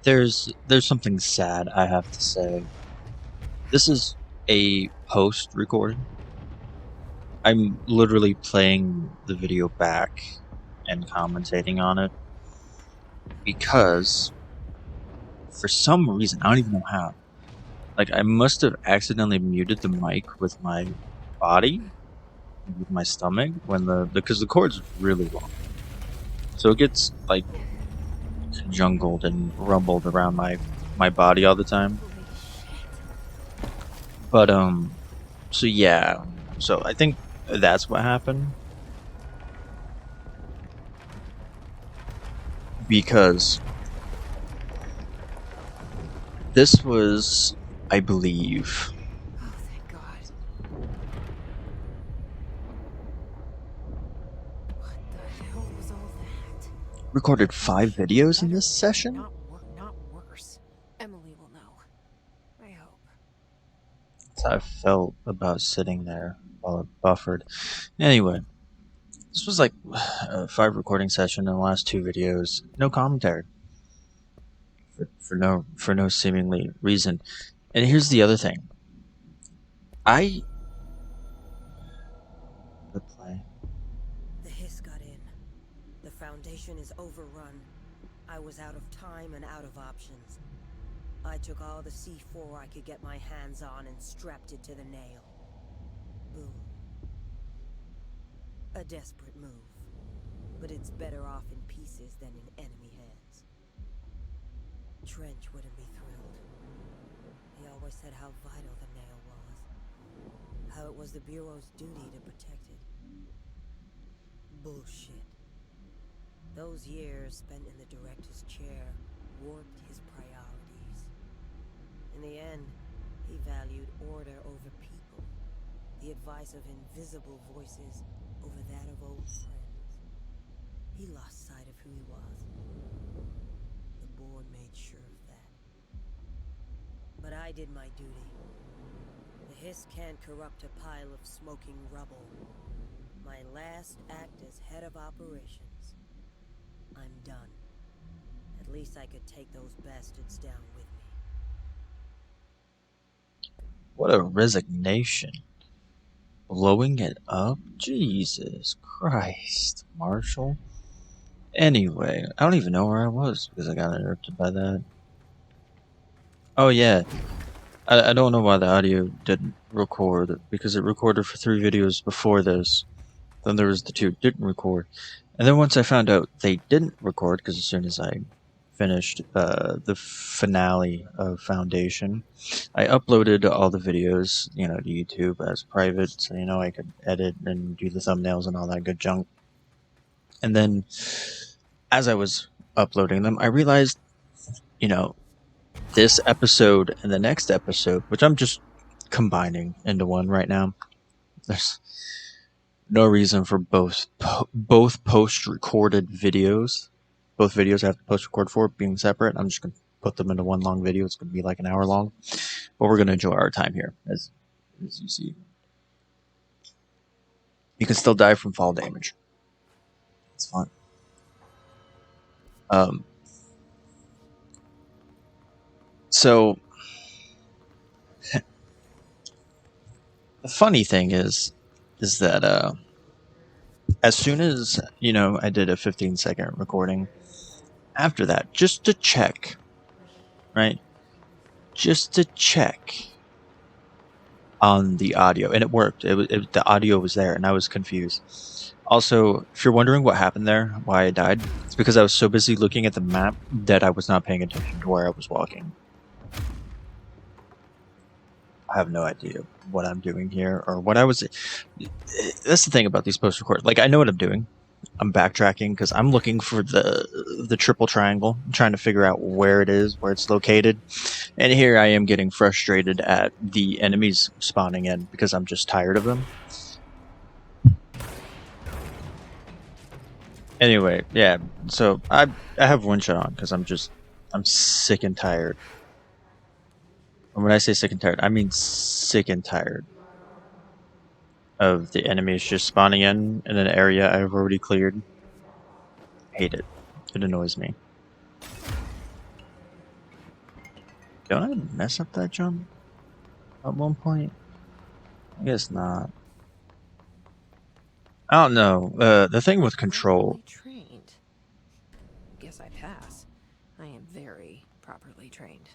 There's something sad I have to say. This is a post recording. I'm literally playing the video back and commentating on it because for some reason, I don't even know how. Like, I must have accidentally muted the mic with my body, with my stomach, because the cord's really long. So it gets, like, jungled and rumbled around my body all the time. But, so yeah. So I think that's what happened. Because this was, I believe, Oh, thank God. What the hell was all that? recorded 5 videos in Better this be. session. Not worse. Emily will know. I hope. That's how I felt about sitting there while it buffered. Anyway, this was like a 5 recording session in the last 2 videos. No commentary. For no seemingly reason. And here's the other thing. I the play. The hiss got in. The Foundation is overrun. I was out of time and out of options. I took all the C4 I could get my hands on and strapped it to the nail. Boom. A desperate move. But it's better off in pieces than in enemy hands. Trench wouldn't be thrilled. He always said how vital the nail was. How it was the Bureau's duty to protect it. Bullshit. Those years spent in the director's chair warped his priorities. In the end, he valued order over people, the advice of invisible voices over that of old friends. He lost sight of who he was. The board made sure of that. But I did my duty. The hiss can't corrupt a pile of smoking rubble. My last act as head of operations. I'm done. At least I could take those bastards down with me. What a resignation. Blowing it up? Jesus Christ, Marshall. Anyway, I don't even know where I was because I got interrupted by that. Oh yeah, I don't know why the audio didn't record, because it recorded for 3 videos before this. Then there was the 2 didn't record. And then once I found out they didn't record, because as soon as I finished the finale of Foundation, I uploaded all the videos, to YouTube as private, so I could edit and do the thumbnails and all that good junk. And then as I was uploading them, I realized, this episode and the next episode, which I'm just combining into one right now. There's no reason for both post-recorded videos. Both videos I have to post-record for being separate. I'm just going to put them into one long video. It's going to be like an hour long. But we're going to enjoy our time here, as you see. You can still die from fall damage. It's fun. So the funny thing is that as soon as I did a 15-second recording, after that, just to check, right? Just to check on the audio, and it worked. The audio was there, and I was confused. Also, if you're wondering what happened there, why I died, it's because I was so busy looking at the map that I was not paying attention to where I was walking. I have no idea what I'm doing here or what I was. That's the thing about these post-record. Like, I know what I'm doing. I'm backtracking because I'm looking for the triple triangle. I'm trying to figure out where it is, where it's located. And here I am getting frustrated at the enemies spawning in because I'm just tired of them. Anyway, yeah, so I have one shot on because I'm sick and tired. And when I say sick and tired, I mean sick and tired of the enemies just spawning in an area I've already cleared. I hate it. It annoys me. Don't I mess up that jump at one point? I guess not. I don't know. The thing with control. Properly trained. Guess I pass. I am very properly trained.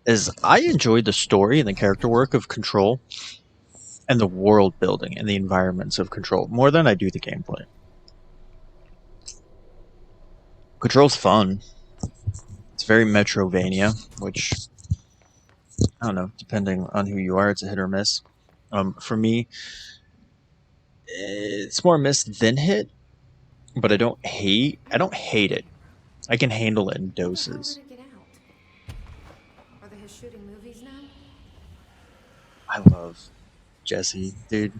Is I enjoy the story and the character work of Control and the world building and the environments of Control more than I do the gameplay. Control's fun. It's very Metrovania, which I don't know, depending on who you are, it's a hit or miss. For me, it's more miss than hit, but I don't hate it. I can handle it in doses. How did it get out? Are they shooting movies now? I love Jesse, dude.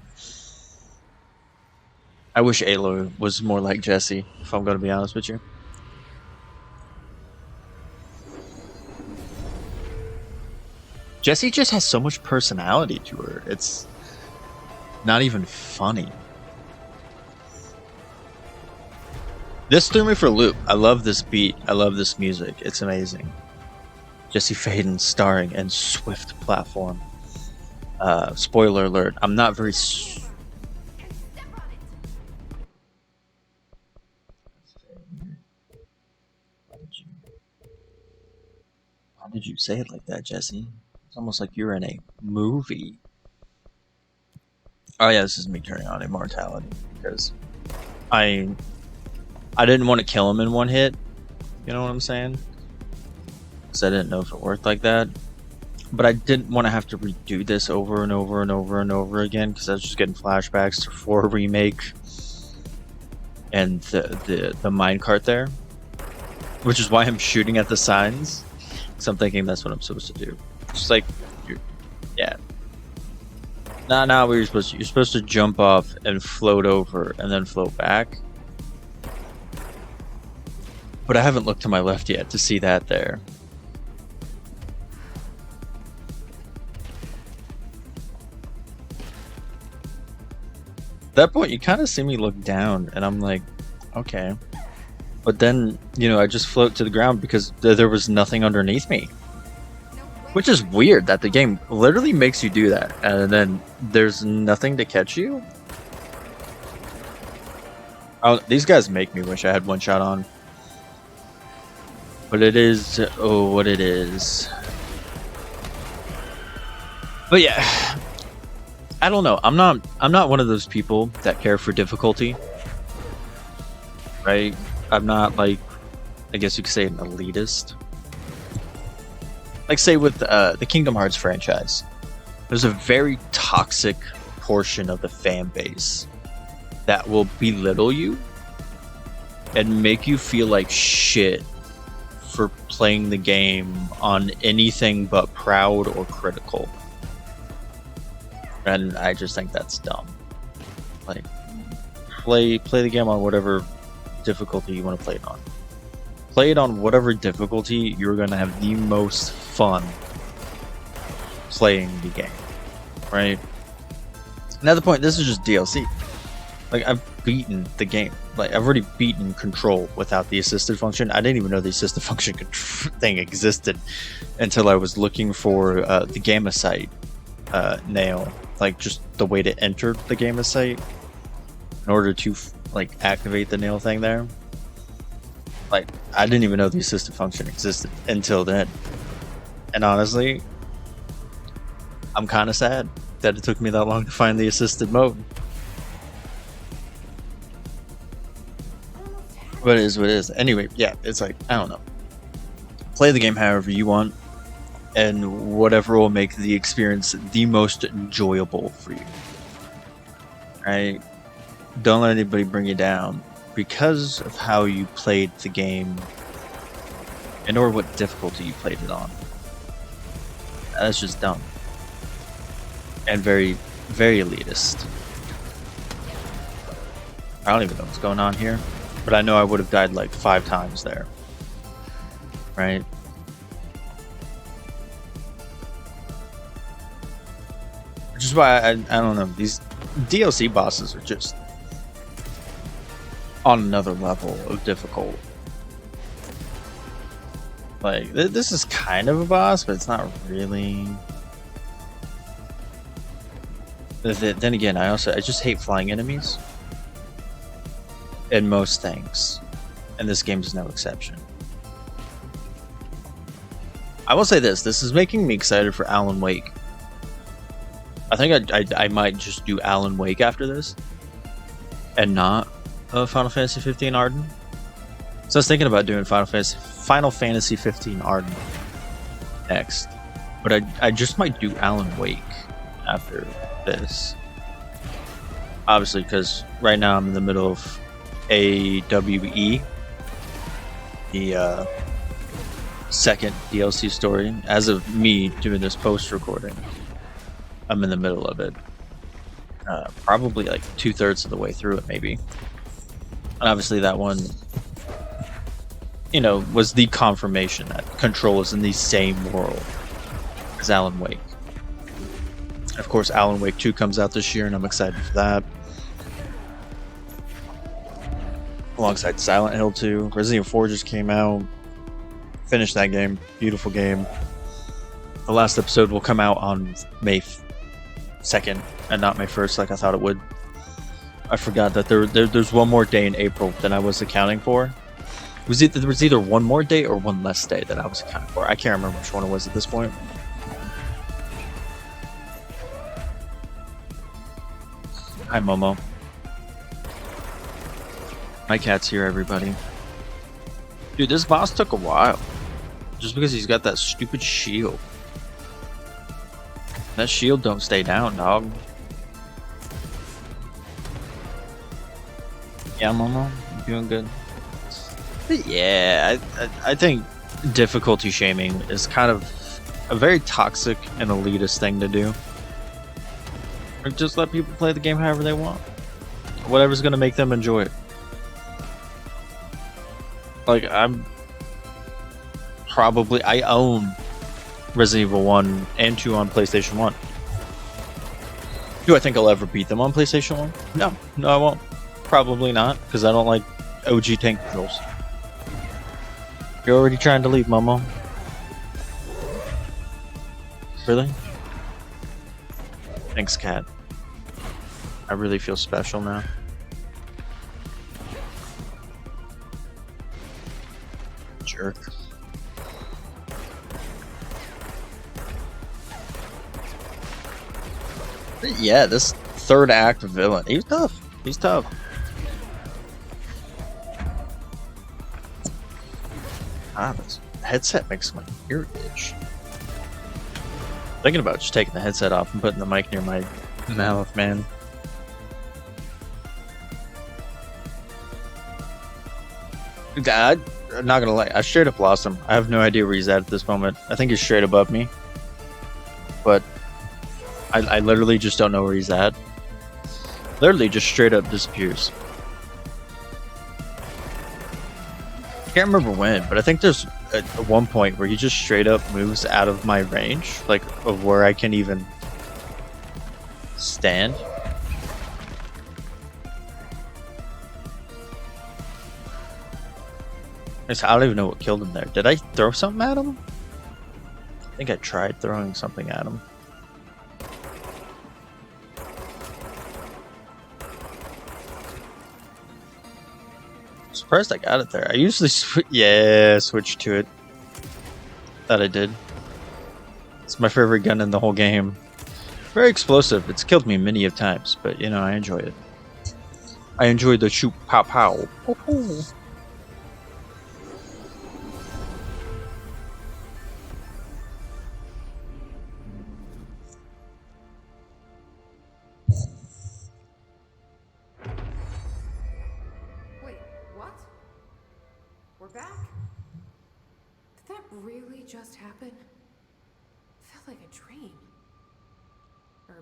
I wish Aloy was more like Jesse, if I'm gonna be honest with you. Jessie just has so much personality to her. It's not even funny. This threw me for a loop. I love this beat. I love this music. It's amazing. Jesse Faden starring in Swift Platform. Spoiler alert. I'm not very... Why did you say it like that, Jesse? It's almost like you're in a movie. Oh yeah, this is me turning on immortality because I didn't want to kill him in one hit. You know what I'm saying? Because I didn't know if it worked like that. But I didn't want to have to redo this over and over and over and over again because I was just getting flashbacks to 4 remake and the minecart there, which is why I'm shooting at the signs. So I'm thinking that's what I'm supposed to do. Just like, yeah. Nah, you're supposed to jump off and float over and then float back. But I haven't looked to my left yet to see that there. At that point, you kind of see me look down, and I'm like, okay. But then, you know, I just float to the ground because there was nothing underneath me. Which is weird that the game literally makes you do that, and then there's nothing to catch you. Oh, these guys make me wish I had one shot on. But it is, oh, what it is. But yeah, I don't know. I'm not one of those people that care for difficulty, right? I'm not like, I guess you could say, an elitist. Like say with the Kingdom Hearts franchise, there's a very toxic portion of the fan base that will belittle you and make you feel like shit for playing the game on anything but proud or critical. And I just think that's dumb. Like, play the game on whatever difficulty you want to play it on. Play it on whatever difficulty you're going to have the most fun playing the game, right? Another point, this is just DLC. Like, I've beaten the game. Like, I've already beaten Control without the assisted function. I didn't even know the assisted function thing existed until I was looking for the Gamma Sight nail. Like, just the way to enter the Gamma Sight in order to, like, activate the nail thing there. Like, I didn't even know the assisted function existed until then. And honestly, I'm kind of sad that it took me that long to find the assisted mode. But it is what it is. Anyway, yeah, it's like, I don't know. Play the game however you want, and whatever will make the experience the most enjoyable for you. Right? Don't let anybody bring you down because of how you played the game and or what difficulty you played it on. That's just dumb. And very, very elitist. I don't even know what's going on here, but I know I would have died like 5 times there. Right? Which is why I don't know, these DLC bosses are just on another level of difficult. Like, this is kind of a boss, but it's not really. Then again, I just hate flying enemies. In most things. And this game is no exception. I will say this is making me excited for Alan Wake. I think I might just do Alan Wake after this. And not Final Fantasy 15 Arden. So I was thinking about doing Final Fantasy 15 Arden next. But I just might do Alan Wake after this. Obviously, because right now I'm in the middle of AWE. The second DLC story. As of me doing this post recording, I'm in the middle of it. Probably like 2/3 of the way through it, maybe. And obviously that one, you know, was the confirmation that Control is in the same world as Alan Wake. Of course, Alan Wake 2 comes out this year, and I'm excited for that. Alongside Silent Hill 2. Resident Evil 4 just came out. Finished that game. Beautiful game. The last episode will come out on May 2nd and not May 1st like I thought it would. I forgot that there's one more day in April than I was accounting for. There was either one more day or one less day that I was accounting for. I can't remember which one it was at this point. Hi, Momo. My cat's here, everybody. Dude, this boss took a while. Just because he's got that stupid shield. That shield don't stay down, dog. Yeah, Momo, you doing good? But yeah, I think difficulty shaming is kind of a very toxic and elitist thing to do. Or just let people play the game however they want. Whatever's gonna make them enjoy it. Like, I own Resident Evil 1 and 2 on PlayStation 1. Do I think I'll ever beat them on PlayStation 1? No, I won't. Probably not, because I don't like OG tank controls. You're already trying to leave, Momo. Really? Thanks, Cat. I really feel special now. Jerk. Yeah, this third act villain. He's tough. He's tough. This headset makes my ear itch. Thinking about just taking the headset off and putting the mic near my mouth, man. I'm not gonna lie, I straight up lost him. I have no idea where he's at this moment. I think he's straight above me. But I literally just don't know where he's at. Literally just straight up disappears. Can't remember when, but I think there's at one point where he just straight up moves out of my range, like of where I can even stand. I don't even know what killed him there. Did I throw something at him? I think I tried throwing something at him. Surprised I got it there. I usually switch to it. Thought I did. It's my favorite gun in the whole game. Very explosive. It's killed me many of times, but you know, I enjoy it. I enjoy the shoot pow pow. Oh. Really just happen? Felt like a dream. Or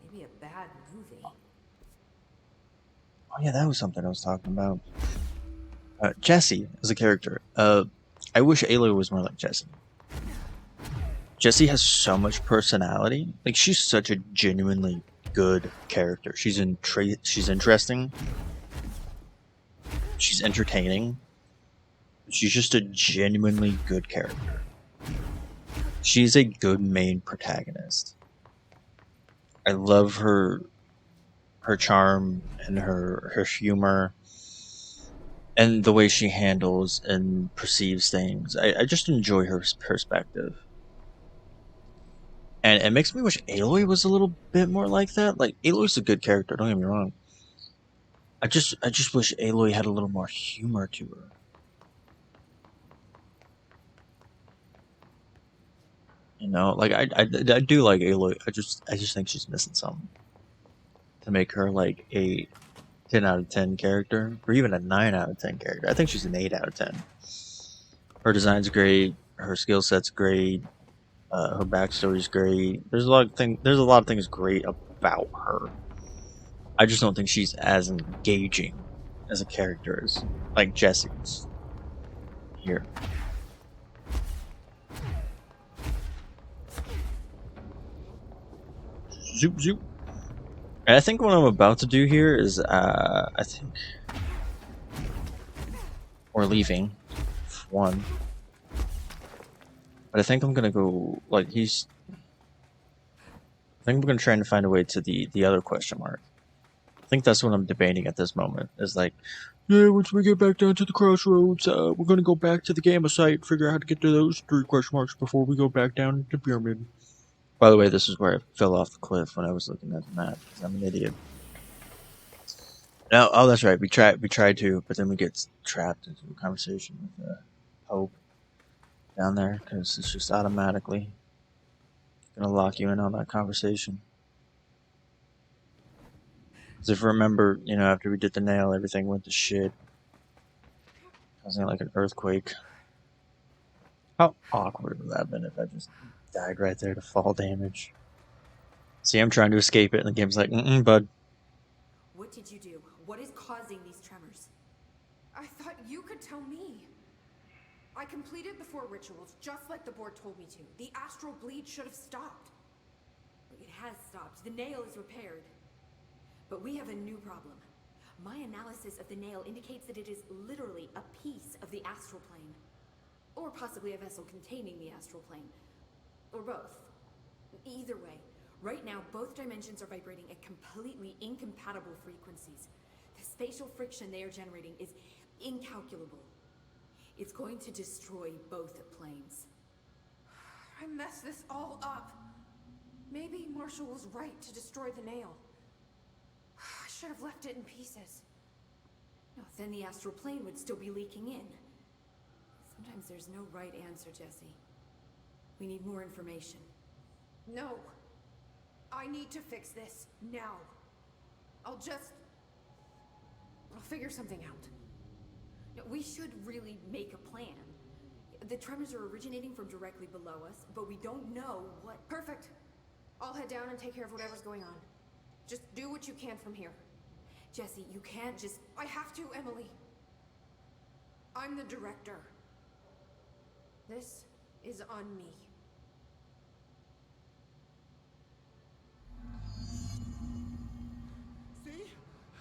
maybe a bad movie. Oh yeah, that was something I was talking about. Jessie as a character. I wish Aloy was more like Jessie. Jessie has so much personality. Like, she's such a genuinely good character. She's interesting. She's entertaining. She's just a genuinely good character. She's a good main protagonist. I love her charm and her humor and the way she handles and perceives things. I just enjoy her perspective. And it makes me wish Aloy was a little bit more like that. Like, Aloy's a good character, don't get me wrong. I just wish Aloy had a little more humor to her. You know, like I do like Aloy. I just think she's missing something to make her like a 10 out of 10 character, or even a 9 out of 10 character. I think she's an 8 out of 10. Her design's great. Her skill set's great. Her backstory's great. There's a lot of things great about her. I just don't think she's as engaging as a character as like Jesse's here. Zoop zoop. And I think what I'm about to do here is I think we're leaving one. But I think I'm gonna go like I think we're gonna try and find a way to the other question mark. I think that's what I'm debating at this moment. Is like, yeah, once we get back down to the crossroads, we're gonna go back to the Gamma site, figure out how to get to those 3 question marks before we go back down to the pyramid. By the way, this is where I fell off the cliff when I was looking at the map, because I'm an idiot. No, oh, that's right. We tried to, but then we get trapped into a conversation with Hope down there, because it's just automatically gonna lock you in on that conversation. Because if you remember, you know, after we did the nail, everything went to shit. Causing like an earthquake. How awkward would that have been if I just died right there to fall damage? See, I'm trying to escape it, and the game's like, bud. What did you do? What is causing these tremors? I thought you could tell me. I completed the 4 rituals just like the board told me to. The astral bleed should have stopped. It has stopped. The nail is repaired. But we have a new problem. My analysis of the nail indicates that it is literally a piece of the astral plane. Or possibly a vessel containing the astral plane. Or both. Either way, right now both dimensions are vibrating at completely incompatible frequencies. The spatial friction they are generating is incalculable. It's going to destroy both planes. I messed this all up. Maybe Marshall was right to destroy the nail. I should have left it in pieces. No, then the astral plane would still be leaking in. Sometimes there's no right answer, Jesse. We need more information. No. I need to fix this now. I'll figure something out. No, we should really make a plan. The tremors are originating from directly below us, but we don't know what... Perfect. I'll head down and take care of whatever's going on. Just do what you can from here. Jesse, you can't just... I have to, Emily. I'm the director. This is on me. See?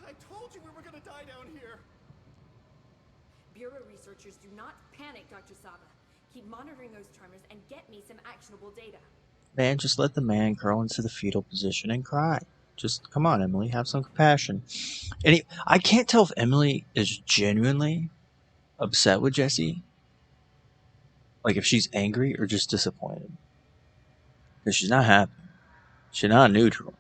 I told you we were gonna die down here! Bureau researchers, do not panic, Dr. Saba. Keep monitoring those tremors and get me some actionable data. Man, just let the man curl into the fetal position and cry. Just, come on, Emily, have some compassion. And I can't tell if Emily is genuinely upset with Jesse. Like, if she's angry or just disappointed. Because she's not happy. She's not neutral.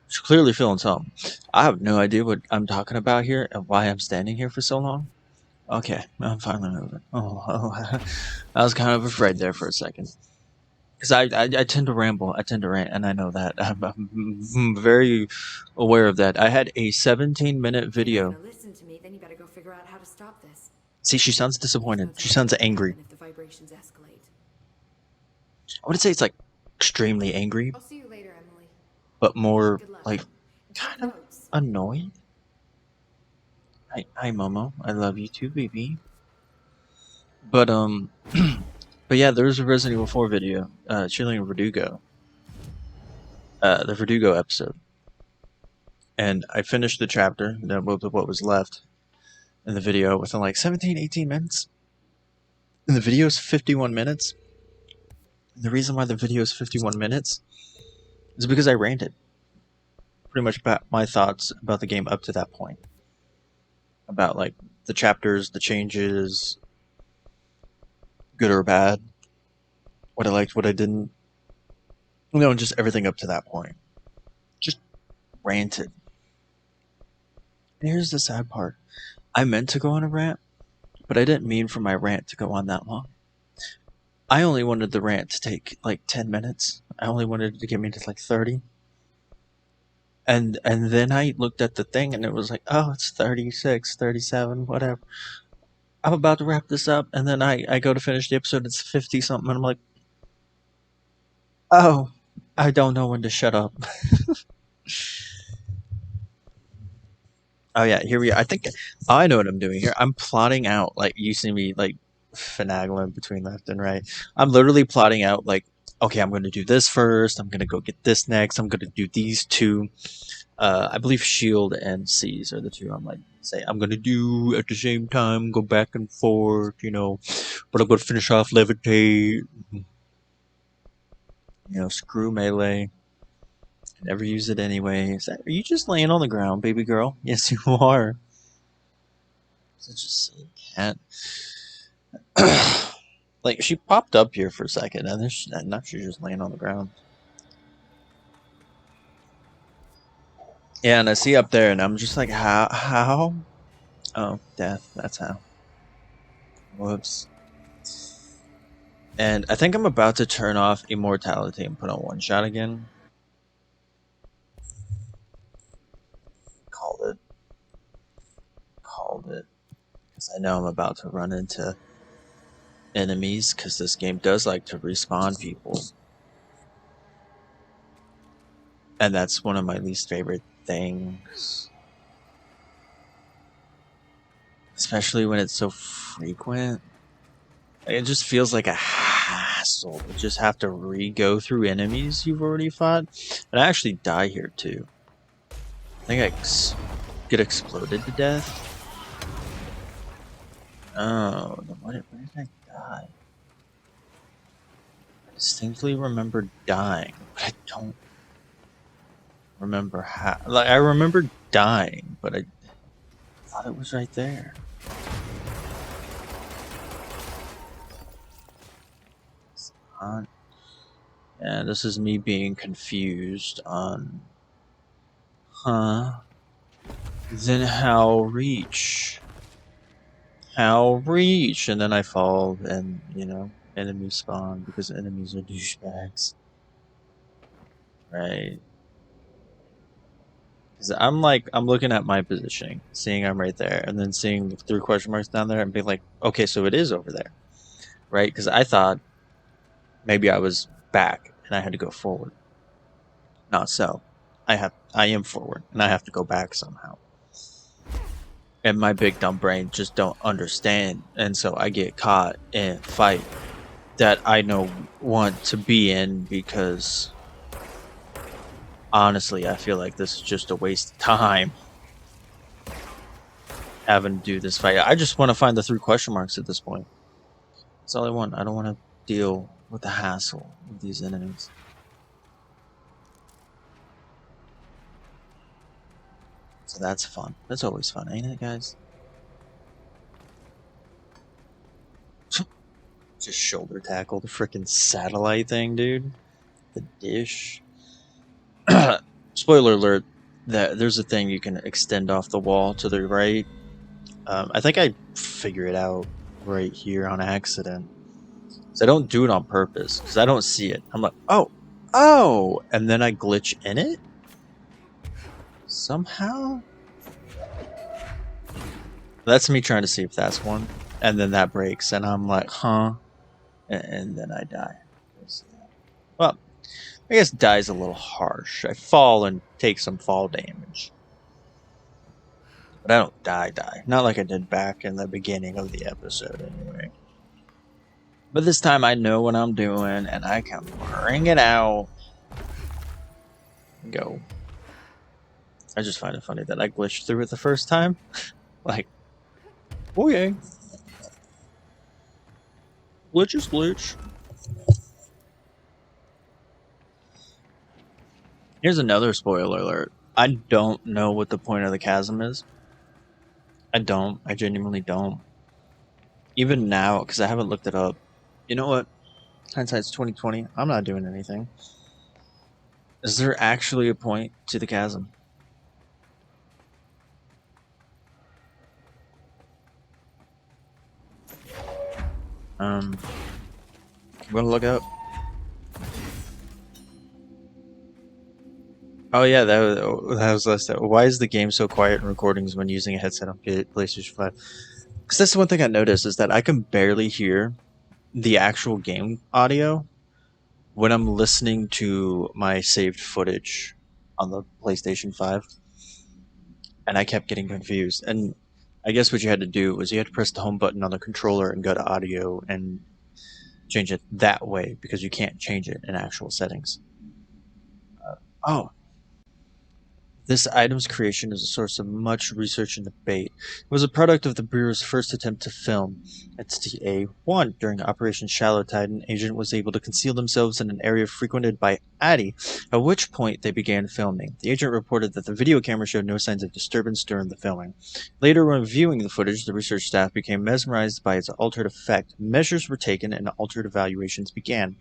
She's clearly feeling something. I have no idea what I'm talking about here and why I'm standing here for so long. Okay, I'm finally moving. Oh, I was kind of afraid there for a second. Because I tend to ramble, I tend to rant, and I know that. I'm very aware of that. I had a 17-minute video. If you're gonna listen to me, then you better go figure out how to stop this. See, she sounds disappointed. She sounds angry. If the vibrations escalate. I wouldn't say it's like extremely angry, I'll see you later, Emily. but more Good luck. like Take kind of notes. annoyed. Hi, Momo. I love you too, baby. But but yeah, there was a Resident Evil 4 video, chilling Verdugo. The Verdugo episode. And I finished the chapter, what was left in the video within like 17, 18 minutes. And the video is 51 minutes. And the reason why the video is 51 minutes is because I ranted pretty much about my thoughts about the game up to that point. About like the chapters, the changes, good or bad, what I liked, what I didn't. You know, just everything up to that point. Just ranted. And here's the sad part. I meant to go on a rant, but I didn't mean for my rant to go on that long. I only wanted the rant to take like 10 minutes. I only wanted it to get me to like 30. And then I looked at the thing and it was like, oh, it's 36, 37, whatever. I'm about to wrap this up, and then I go to finish the episode, it's 50 something, and I'm like, oh, I don't know when to shut up. Oh yeah, here we are. I think I know what I'm doing here. I'm plotting out, like, you see me like finagling between left and right. I'm literally plotting out like, okay, I'm going to do this first. I'm going to go get this next. I'm going to do these two. I believe Shield and Seize are the two I'm like say I'm going to do at the same time. Go back and forth, you know. But I'm going to finish off Levitate. You know, screw melee. Never use it anyway. Are you just laying on the ground, baby girl? Yes, you are. Such a silly cat. Like, she popped up here for a second, and then now she's just laying on the ground. Yeah, and I see up there, and I'm just like, how? Oh, death. That's how. Whoops. And I think I'm about to turn off Immortality and put on One Shot again. Called it. Because I know I'm about to run into enemies, because this game does like to respawn people. And that's one of my least favorite things. Especially when it's so frequent. It just feels like a hassle to just have to re-go through enemies you've already fought. And I actually die here too. I think I get exploded to death. Oh, where did I die? I distinctly remember dying, but I don't remember how. Like, I remember dying, but I thought it was right there. It's not. Yeah, this is me being confused on. Huh? Then how reach? How reach? And then I fall, and you know, enemies spawn because enemies are douchebags. Right? Because I'm looking at my positioning, seeing I'm right there, and then seeing the 3 question marks down there and being like, okay, so it is over there. Right? Because I thought maybe I was back and I had to go forward. Not so. I am forward and I have to go back somehow. And my big dumb brain just don't understand, and so I get caught in a fight that I want to be in, because honestly I feel like this is just a waste of time having to do this fight. I just want to find the 3 question marks at this point. That's all I want. I don't want to deal with the hassle of these enemies. So that's fun. That's always fun, ain't it, guys? Just shoulder tackle the freaking satellite thing, dude. The dish. Spoiler alert, that there's a thing you can extend off the wall to the right. I think I figure it out right here on accident. So I don't do it on purpose, because I don't see it. I'm like, oh, and then I glitch in it? Somehow? That's me trying to see if that's one. And then that breaks, and I'm like, huh? And then I die. Well, I guess die's a little harsh. I fall and take some fall damage. But I don't die. Not like I did back in the beginning of the episode, anyway. But this time I know what I'm doing, and I can bring it out. Go. I just find it funny that I glitched through it the first time. Like, okay. Glitchy glitch. Here's another spoiler alert. I don't know what the point of the chasm is. I don't. I genuinely don't. Even now, because I haven't looked it up. You know what? Hindsight's 2020. I'm not doing anything. Is there actually a point to the chasm? I'm gonna look up. Oh yeah, that was last. Why is the game so quiet in recordings when using a headset on PlayStation 5? Because that's the one thing I noticed is that I can barely hear the actual game audio when I'm listening to my saved footage on the PlayStation 5. And I kept getting confused. And I guess what you had to do was you had to press the home button on the controller and go to audio and change it that way because you can't change it in actual settings. Oh, this item's creation is a source of much research and debate. It was a product of the Bureau's first attempt to film. At TA-1, during Operation Shallow Tide, an agent was able to conceal themselves in an area frequented by Addy, at which point they began filming. The agent reported that the video camera showed no signs of disturbance during the filming. Later, when viewing the footage, the research staff became mesmerized by its altered effect. Measures were taken and altered evaluations began.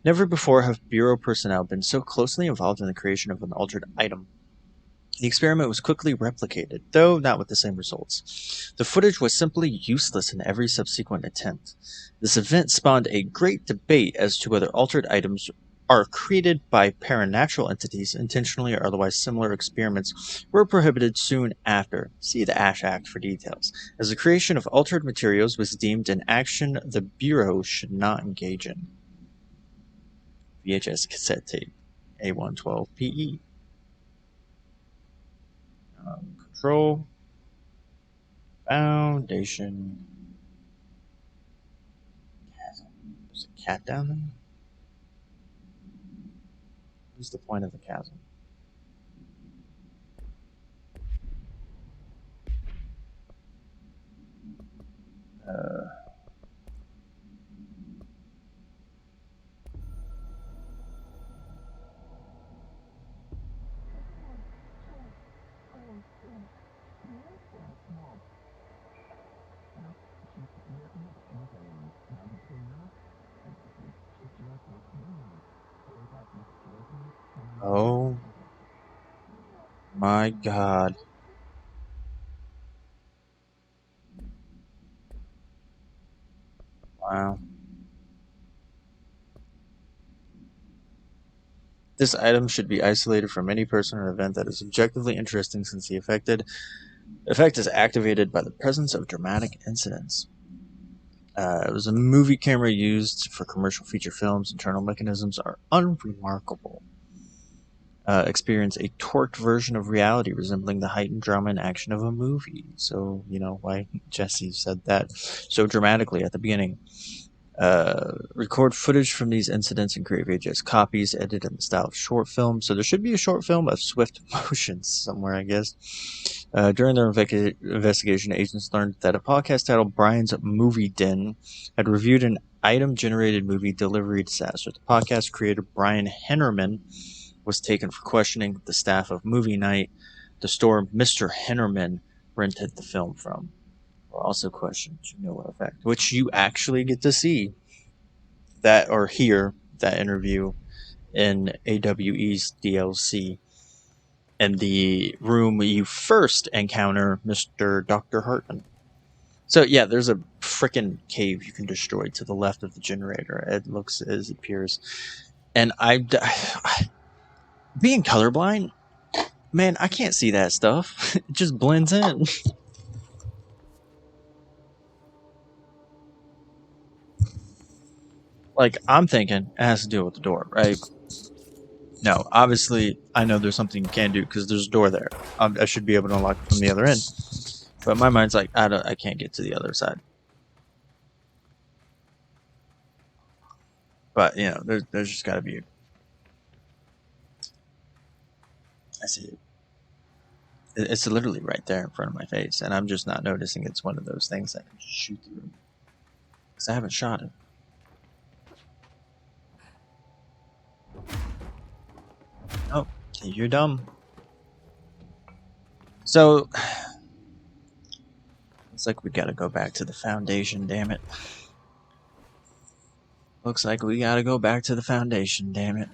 Never before have Bureau personnel been so closely involved in the creation of an altered item. The experiment was quickly replicated, though not with the same results. The footage was simply useless in every subsequent attempt. This event spawned a great debate as to whether altered items are created by paranatural entities intentionally or otherwise. Similar experiments were prohibited soon after. See the Ash Act for details. As the creation of altered materials was deemed an action the Bureau should not engage in. VHS cassette tape, A112PE. Control, foundation, chasm. There's a cat down there? What's the point of the chasm? Oh my god. Wow. This item should be isolated from any person or event that is objectively interesting since the effect is activated by the presence of dramatic incidents. It was a movie camera used for commercial feature films. Internal mechanisms are unremarkable. Experience a torqued version of reality resembling the heightened drama and action of a movie. So, you know, why Jesse said that so dramatically at the beginning. Record footage from these incidents and create VHS copies, edited in the style of short film. So there should be a short film of swift motions somewhere, I guess. During their investigation, agents learned that a podcast titled Brian's Movie Den had reviewed an item-generated movie delivery disaster. The podcast creator Brian Hennerman was taken for questioning the staff of Movie Night, the store Mr. Hennerman rented the film from. Were also questioned to no effect, which you actually get to see that or hear that interview in AWE's DLC in the room you first encounter Mr. Dr. Hartman. So yeah, there's a freaking cave you can destroy to the left of the generator. It looks as it appears. And being colorblind, man, I can't see that stuff. It just blends in. Like, I'm thinking it has to do with the door, right? No, obviously, I know there's something you can do because there's a door there. I should be able to unlock it from the other end. But my mind's like, I can't get to the other side. But, you know, there's just got to be... I see it. It's literally right there in front of my face, and I'm just not noticing it's one of those things that can shoot through. Because I haven't shot it. Oh, you're dumb. So, it's like we gotta go back to the Foundation, damn it. Looks like we gotta go back to the Foundation, damn it.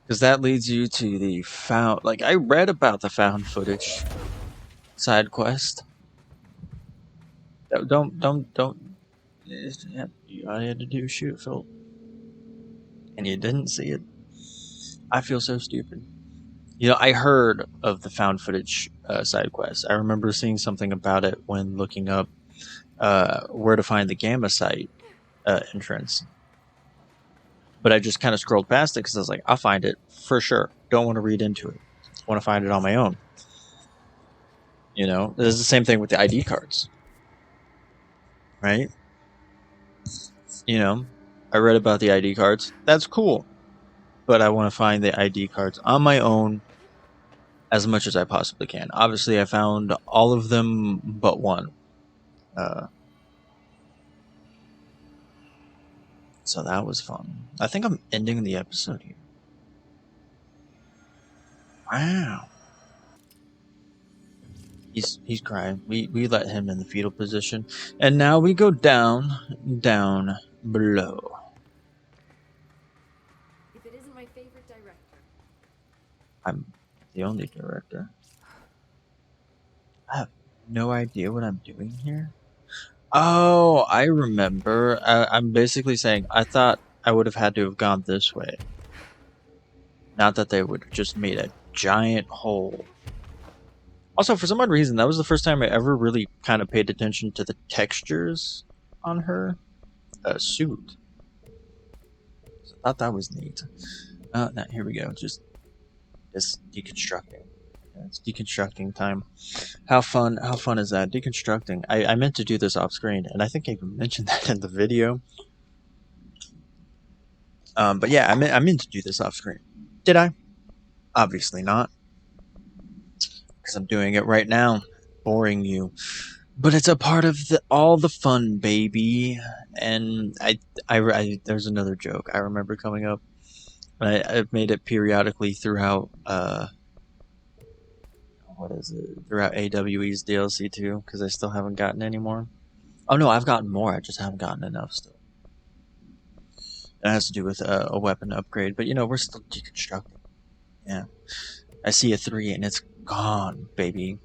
Because that leads you to the found... Like, I read about the found footage side quest. Don't... You all you had to do is shoot, Phil. And you didn't see it. I feel so stupid. You know, I heard of the found footage side quest. I remember seeing something about it when looking up where to find the Gamma site entrance. But I just kind of scrolled past it because I was like, I'll find it for sure. Don't want to read into it. Want to find it on my own. You know, this is the same thing with the ID cards. Right? You know, I read about the ID cards. That's cool. But I want to find the ID cards on my own as much as I possibly can. Obviously, I found all of them but one. So that was fun. I think I'm ending the episode here. Wow. He's crying. We let him in the fetal position. And now we go down below. If it isn't my favorite director. I'm the only director. I have no idea what I'm doing here. Oh, I remember. I'm basically saying I thought I would have had to have gone this way. Not that they would have just made a giant hole. Also, for some odd reason, that was the first time I ever really kind of paid attention to the textures on her suit. So I thought that was neat. Now, here we go. Just deconstructing. Yeah, it's deconstructing time. How fun is that? Deconstructing. I meant to do this off screen, and I think I even mentioned that in the video. But yeah, I meant to do this off screen. Did I? Obviously not. Because I'm doing it right now. Boring you. But it's a part of all the fun, baby. And I there's another joke I remember coming up. I've made it periodically throughout throughout AWE's DLC too, because I still haven't gotten any more. Oh no, I've gotten more, I just haven't gotten enough still. It has to do with a weapon upgrade, but you know, we're still deconstructing. Yeah. I see a 3 and it's gone, baby.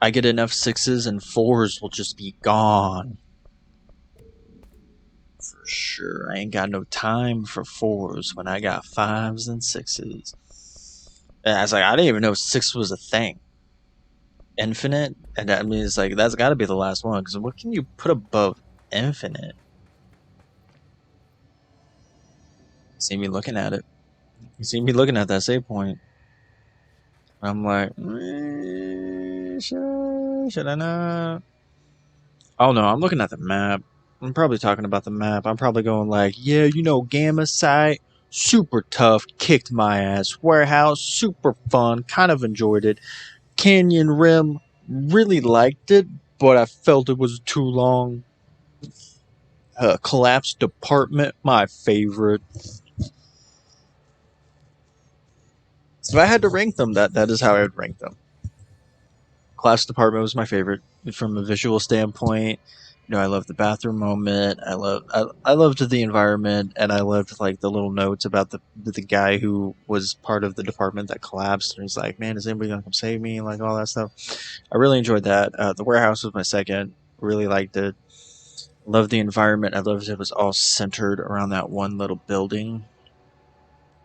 I get enough 6s and 4s will just be gone. For sure. I ain't got no time for 4s when I got 5s and 6s. And I was like, I didn't even know 6 was a thing. Infinite? And that means like that's gotta be the last one, because what can you put above infinite? See me looking at it. You see me looking at that save point. I'm like, should I not? Oh no, I'm looking at the map. I'm probably talking about the map. I'm probably going like, yeah, you know, Gamma site, super tough, kicked my ass. Warehouse, super fun, kind of enjoyed it. Canyon Rim, really liked it, but I felt it was too long. Collapsed Department, my favorite. So if I had to rank them, that is how I would rank them. Collapsed Department was my favorite from a visual standpoint. You know, I loved the bathroom moment. I loved the environment, and I loved like the little notes about the guy who was part of the department that collapsed. And he's like, "Man, is anybody gonna come save me?" Like all that stuff. I really enjoyed that. The warehouse was my second. Really liked it. Loved the environment. I loved it was all centered around that one little building.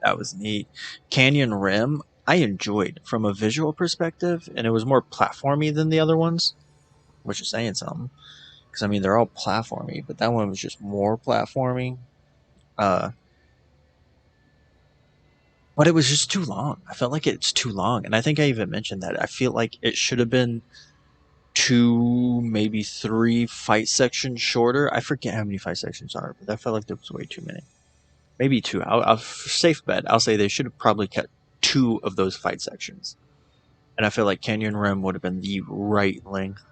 That was neat. Canyon Rim, I enjoyed from a visual perspective, and it was more platformy than the other ones, which is saying something. Because, I mean, they're all platformy, but that one was just more platformy. But it was just too long. I felt like it's too long. And I think I even mentioned that. I feel like it should have been 2, maybe 3 fight sections shorter. I forget how many fight sections are, but I felt like there was way too many. Maybe 2. I'll safe bet. I'll say they should have probably cut 2 of those fight sections. And I feel like Canyon Rim would have been the right length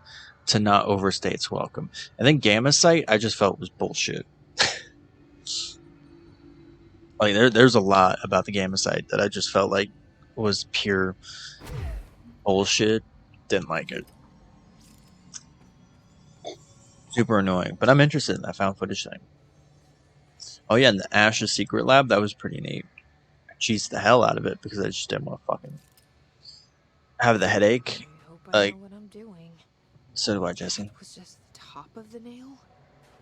to not overstay its welcome. And then Gamma Site, I just felt was bullshit. Like there's a lot about the Gamma Site that I just felt like was pure bullshit. Didn't like it. Super annoying. But I'm interested in that found footage thing. Oh yeah, and the Ash's secret lab, that was pretty neat. I cheesed the hell out of it because I just didn't want to fucking have the headache. I hope I Like, know what I'm doing. so do I, Jesse. It was just the top of the nail?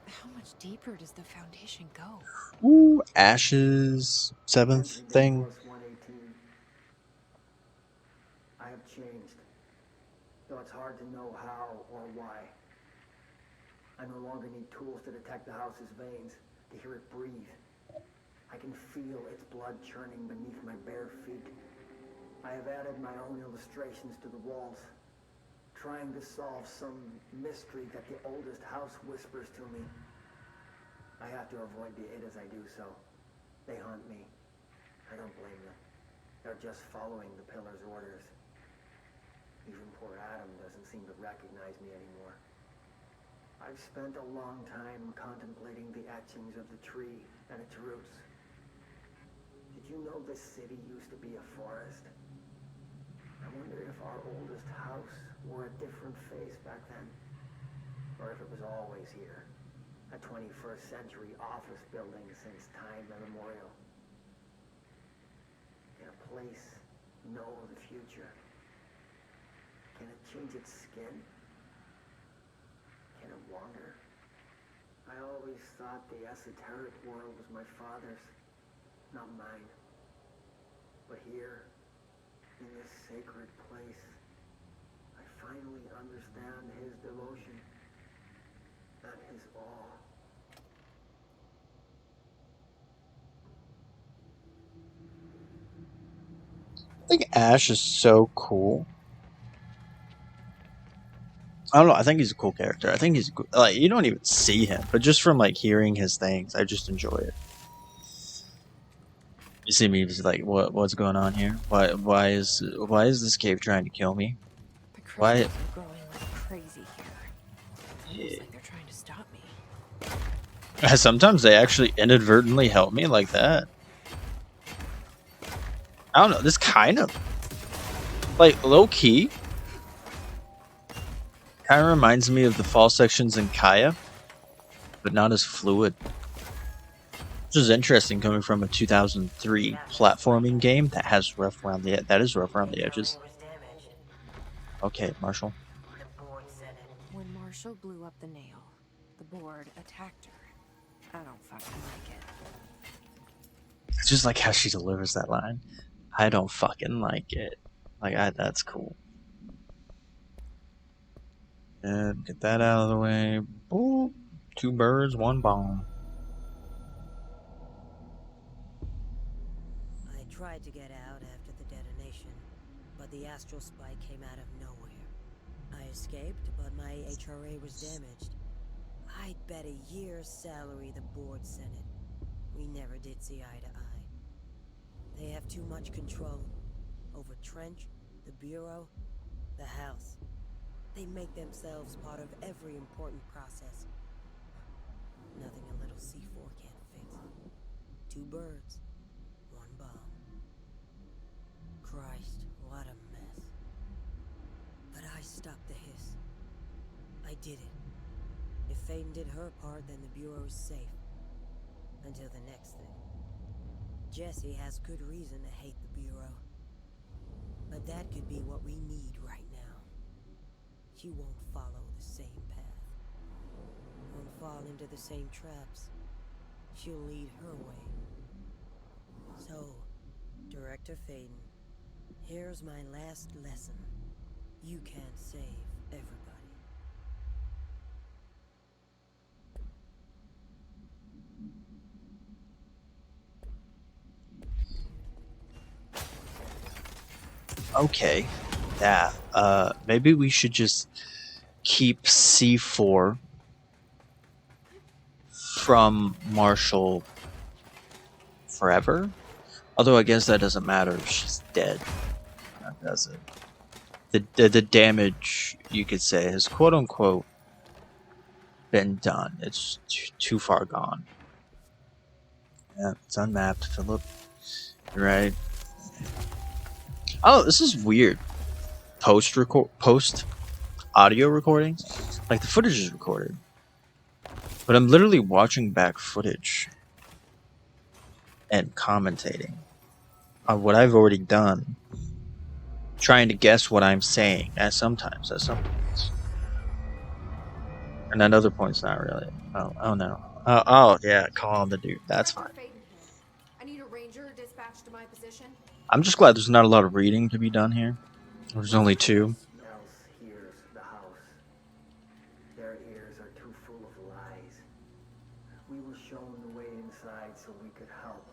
How much deeper does the foundation go? Ooh, Ash's seventh thing. Plus 118. I have changed, though it's hard to know how or why. I no longer need tools to detect the house's veins, to hear it breathe. I can feel its blood churning beneath my bare feet. I have added my own illustrations to the walls, trying to solve some mystery that the oldest house whispers to me. I have to avoid the it as I do so. They haunt me. I don't blame them. They're just following the pillar's orders. Even poor Adam doesn't seem to recognize me anymore. I've spent a long time contemplating the etchings of the tree and its roots. Did you know this city used to be a forest? I wonder if our oldest house wore a different face back then. Or if it was always here. A 21st century office building since time immemorial. Can a place know the future? Can it change its skin? Can it wander? I always thought the esoteric world was my father's, not mine. But here, in this sacred place, I finally understand his devotion and his awe. I think Ash is so cool. I don't know. I think he's a cool character. I think he's like, you don't even see him, but just from like hearing his things, I just enjoy it. You see me just like, what's going on here? Why is this cave trying to kill me? The Why- crystals are growing like crazy here. Almost like they're trying to stop me. Sometimes they actually inadvertently help me like that. I don't know. This kind of like low key kind of reminds me of the fall sections in Kaya, but not as fluid. Which is interesting coming from a 2003 platforming game that is rough around the edges. Okay, Marshall. When Marshall blew up the nail, the board attacked her. I don't fucking like it. It's just like how she delivers that line. I don't fucking like it. That's cool. And get that out of the way. Boop. 2 birds, 1 bomb. I tried to get out after the detonation, but the astral spike came out of nowhere. I escaped, but my HRA was damaged. I'd bet a year's salary the board sent it. We never did see eye to eye. They have too much control over Trench, the Bureau, the House. They make themselves part of every important process. Nothing a little C4 can't fix. 2 birds, 1 bomb. Christ, what a mess. But I stopped the hiss. I did it. If Faden did her part, then the Bureau is safe. Until the next thing. Jesse has good reason to hate the Bureau. But that could be what we need right now. She won't follow the same path. Won't fall into the same traps. She'll lead her way. So, Director Faden, here's my last lesson. You can't save everybody. Okay. Yeah. Maybe we should just keep C4 from Marshall forever. Although I guess that doesn't matter if she's dead. That doesn't. The damage, you could say, has quote unquote been done. It's too far gone. Yeah, it's unmapped, Philip. You're right. Oh, this is weird. Post audio recording, like the footage is recorded, but I'm literally watching back footage and commentating on what I've already done, trying to guess what I'm saying at some points, and at other points not really. Oh no. Oh yeah, call on the dude. That's fine. I need a ranger dispatched to my position. I'm just glad there's not a lot of reading to be done here. There's only 2. Else hears the house. Their ears are too full of lies. We were shown the way inside so we could help.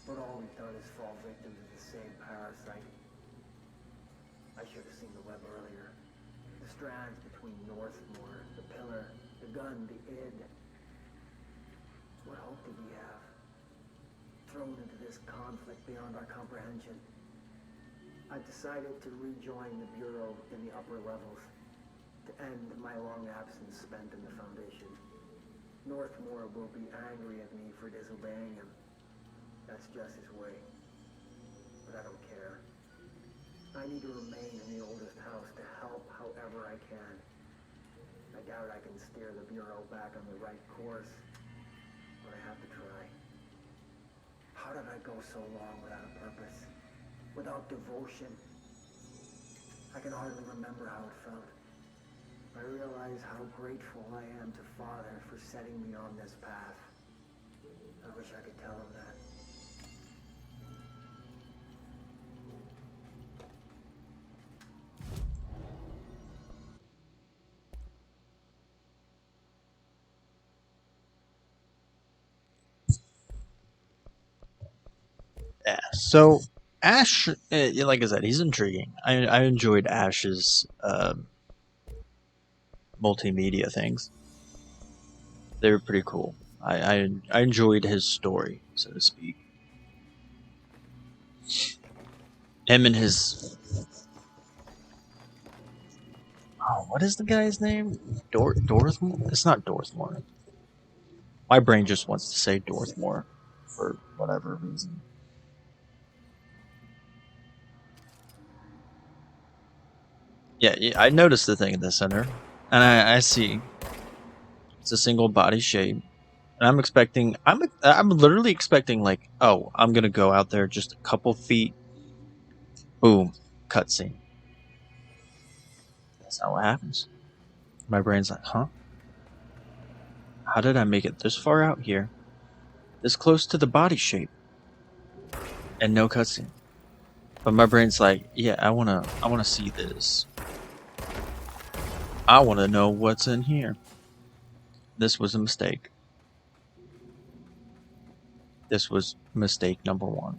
But all we've done is fall victim to the same parasite. I should have seen the web earlier. The strands between Northmore, the pillar, the gun, the id. What hope did we have? Thrown into this conflict beyond our comprehension. I decided to rejoin the Bureau in the upper levels, to end my long absence spent in the Foundation. Northmore will be angry at me for disobeying him. That's just his way. But I don't care. I need to remain in the oldest house to help however I can. I doubt I can steer the Bureau back on the right course, but I have to try. How did I go so long without a purpose? Without devotion? I can hardly remember how it felt. I realize how grateful I am to Father for setting me on this path. I wish I could tell him that. Yeah. So Ash, like I said, he's intriguing. I enjoyed Ash's multimedia things. They were pretty cool. I enjoyed his story, so to speak. Him and his what is the guy's name? Dorthmore? It's not Dorthmore. My brain just wants to say Dorthmore for whatever reason. Yeah, I noticed the thing in the center, and I see it's a single body shape, and I'm expecting, I'm literally expecting like, oh, I'm gonna go out there just a couple feet, boom, cutscene. That's not what happens. My brain's like, huh? How did I make it this far out here, this close to the body shape, and no cutscene? But my brain's like, yeah, I wanna see this. I want to know what's in here. This was a mistake. This was mistake number 1.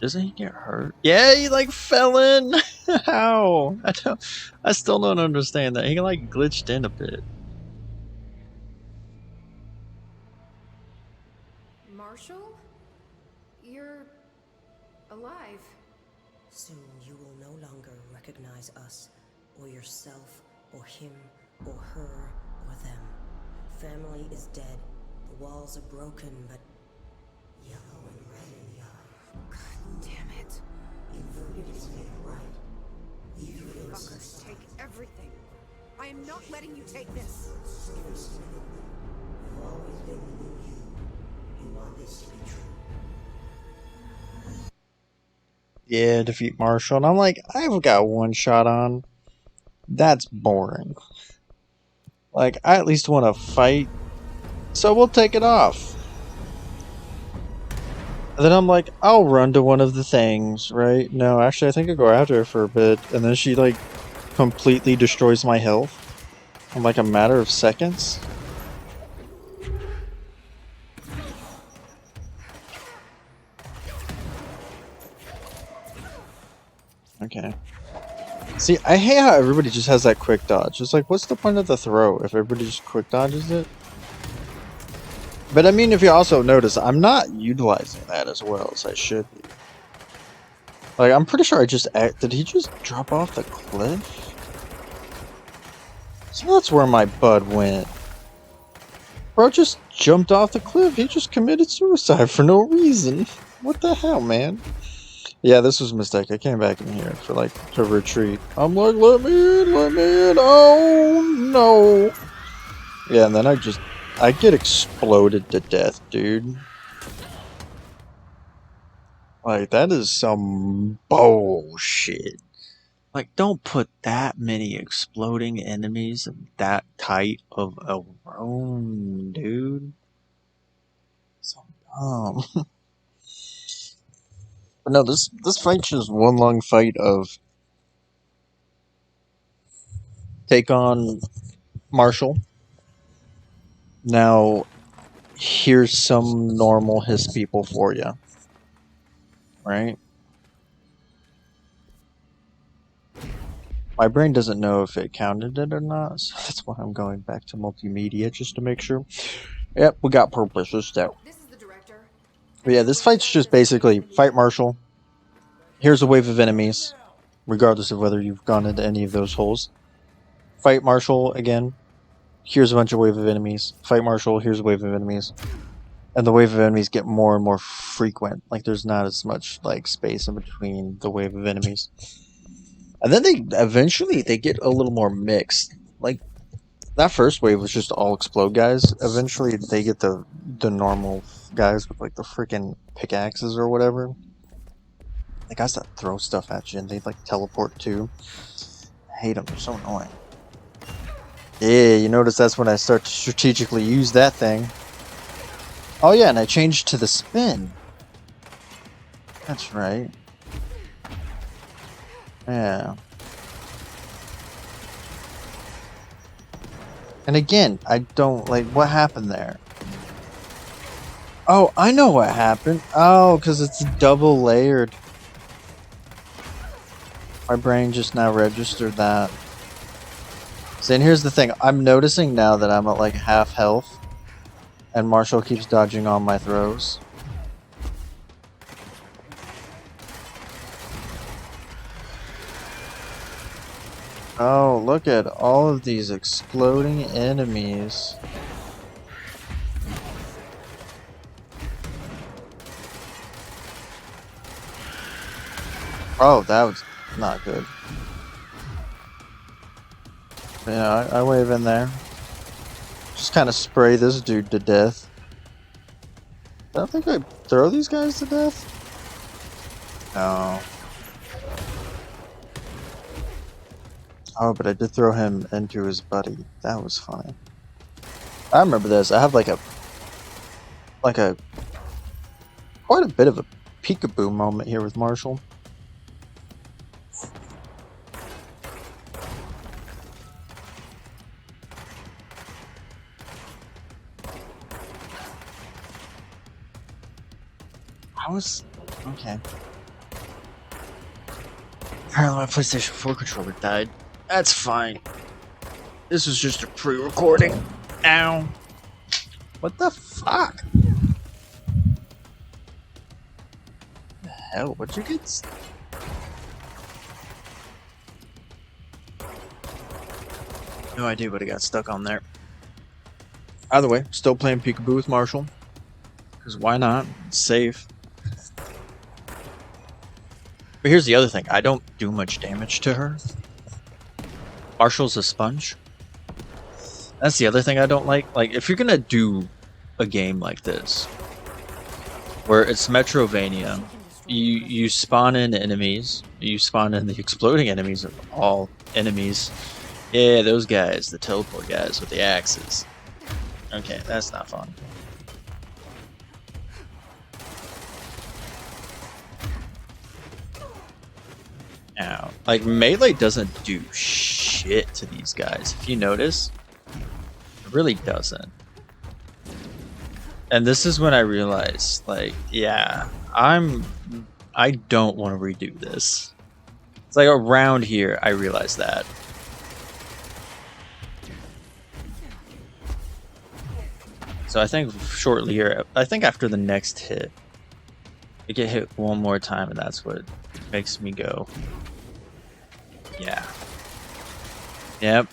Doesn't he get hurt? Yeah, he like fell in. How? I still don't understand that. He like glitched in a bit. Marshall? You're alive. Soon you will no longer recognize us, or yourself, or him, or her, or them. Family is dead. The walls are broken, but yellow and red in the eye. God damn it. Inverted is made right. You fuckers take everything. I am not letting you take this. You've always been the new you. You want this to be true. Yeah, defeat Marshall. And I'm like, I've got one shot on. That's boring. Like, I at least want to fight. So we'll take it off. And then I'm like, I'll run to one of the things, right? No, actually, I think I'll go after her for a bit. And then she, like, completely destroys my health in, like, a matter of seconds. Okay. See, I hate how everybody just has that quick dodge. It's like, what's the point of the throw if everybody just quick dodges it? But I mean, if you also notice, I'm not utilizing that as well as I should be. Like, I'm pretty sure I just... Did he just drop off the cliff? So that's where my bud went. Bro just jumped off the cliff. He just committed suicide for no reason. What the hell, man? Yeah, this was a mistake. I came back in here for like to retreat. I'm like, let me in, let me in. Oh no. Yeah, and then I get exploded to death, dude. Like, that is some bullshit. Like, don't put that many exploding enemies that tight of a room, dude. So dumb. But no, this fight's just one long fight of take on Marshall. Now, here's some normal his people for you. Right? My brain doesn't know if it counted it or not, so that's why I'm going back to multimedia just to make sure. Yep, we got purposes though. This is the director. But yeah, this fight's just basically fight Marshall. Here's a wave of enemies, regardless of whether you've gone into any of those holes. Fight Marshall again. Here's a bunch of wave of enemies. Fight Marshall. Here's a wave of enemies. And the wave of enemies get more and more frequent. Like, there's not as much like space in between the wave of enemies. And then they get a little more mixed. Like, that first wave was just all explode guys. Eventually they get the normal guys with like the freaking pickaxes or whatever. The guys that throw stuff at you and they like teleport too. I hate them, they're so annoying. Yeah, you notice that's when I start to strategically use that thing. Oh yeah, and I changed to the spin. That's right. Yeah. And again, I don't like what happened there. Oh, I know what happened. Oh, because it's double layered. My brain just now registered that. See, and here's the thing. I'm noticing now that I'm at like half health. And Marshall keeps dodging all my throws. Oh, look at all of these exploding enemies. Oh, that was not good. Yeah, I wave in there. Just kind of spray this dude to death. I don't think I throw these guys to death. No. Oh, but I did throw him into his buddy. That was funny. I remember this. I have like a quite a bit of a peekaboo moment here with Marshall. Okay. Apparently my PlayStation 4 controller died. That's fine. This was just a pre-recording. Ow. What the fuck? The hell? What'd you get? No idea what I got stuck on there. Either way, still playing peekaboo with Marshall. Because why not? It's safe. But here's the other thing. I don't do much damage to her. Marshall's a sponge. That's the other thing I don't like. Like, if you're gonna do a game like this, where it's Metrovania, you spawn in enemies, you spawn in the exploding enemies of all enemies. Yeah, those guys, the teleport guys with the axes. Okay, that's not fun. Now, like, melee doesn't do shit to these guys. If you notice, it really doesn't. And this is when I realized, like, yeah, I don't want to redo this. It's like around here, I realized that. So I think shortly here, I think after the next hit, I get hit one more time, and that's what makes me go, yeah. Yep.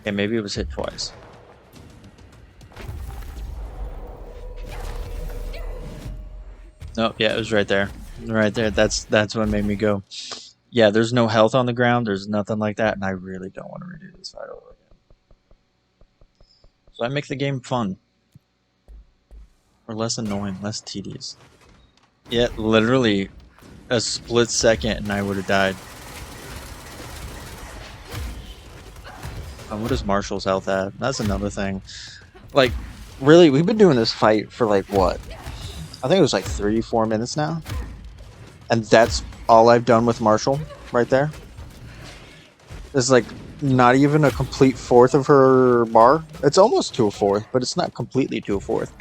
Okay, maybe it was hit twice. No, yeah, it was right there. Right there. That's what made me go. Yeah, there's no health on the ground. There's nothing like that, and I really don't want to redo this fight over again. So I make the game fun. Or less annoying, less tedious. Yeah, literally a split second and I would have died. What is Marshall's health at? That's another thing. Like, really, we've been doing this fight for like what? I think it was like 3-4 minutes now. And that's all I've done with Marshall right there. It's like not even a complete fourth of her bar. It's almost to a fourth, but it's not completely to a fourth.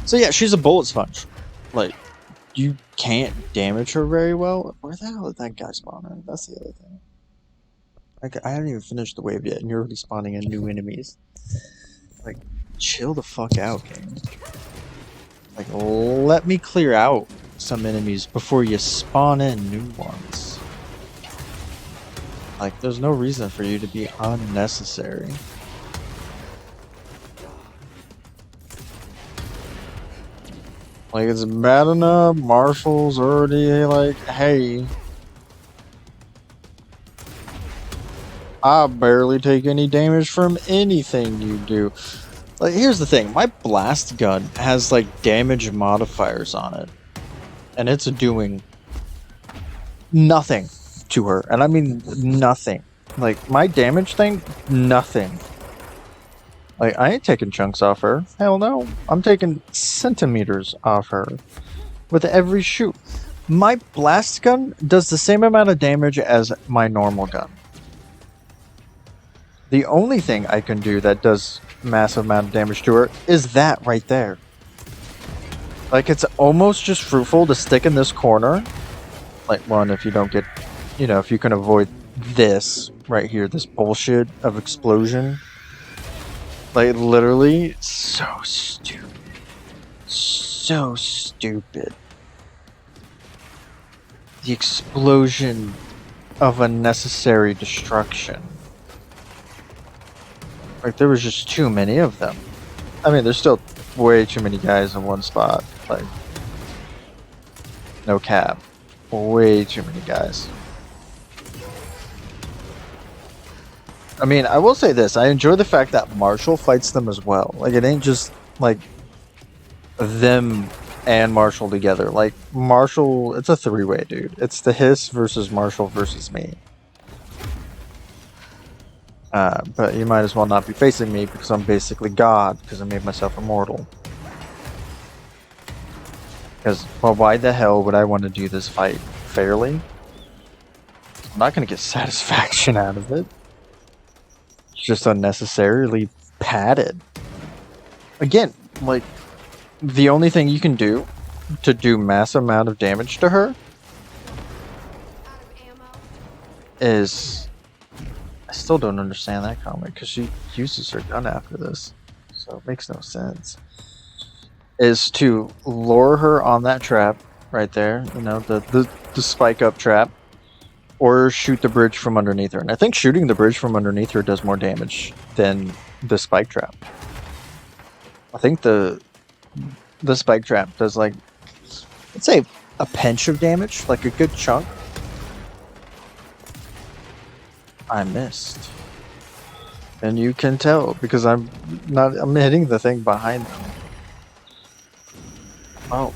So yeah, she's a bullet sponge. Like, you can't damage her very well. Where the hell did that guy spawn in? That's the other thing. I haven't even finished the wave yet, and you're already spawning in new enemies. Like, chill the fuck out, game. Like, let me clear out some enemies before you spawn in new ones. Like, there's no reason for you to be unnecessary. Like, it's bad enough. Marshall's already like, hey, I barely take any damage from anything you do. Like, here's the thing. My blast gun has, like, damage modifiers on it. And it's doing nothing to her. And I mean nothing. Like, my damage thing, nothing. Like, I ain't taking chunks off her. Hell no. I'm taking centimeters off her with every shoot. My blast gun does the same amount of damage as my normal gun. The only thing I can do that does massive amount of damage to her is that right there. Like, it's almost just fruitful to stick in this corner. Like, one, if you don't get, you know, if you can avoid this right here, this bullshit of explosion. Like, literally, so stupid. So stupid. The explosion of unnecessary destruction. Like, there was just too many of them. I mean, there's still way too many guys in one spot. Like, no cap. Way too many guys. I mean, I will say this. I enjoy the fact that Marshall fights them as well. Like, it ain't just, like, them and Marshall together. Like, Marshall, it's a three-way, dude. It's the Hiss versus Marshall versus me. But you might as well not be facing me because I'm basically God, because I made myself immortal. Because, well, why the hell would I want to do this fight fairly? I'm not going to get satisfaction out of it. It's just unnecessarily padded. Again, like, the only thing you can do to do massive amount of damage to her is... I still don't understand that comment because she uses her gun after this, so it makes no sense. Is to lure her on that trap right there, you know, the spike up trap, or shoot the bridge from underneath her. And I think shooting the bridge from underneath her does more damage than the spike trap. I think the spike trap does, like, let's say a pinch of damage, like a good chunk. I missed. And you can tell because I'm hitting the thing behind them. Oh.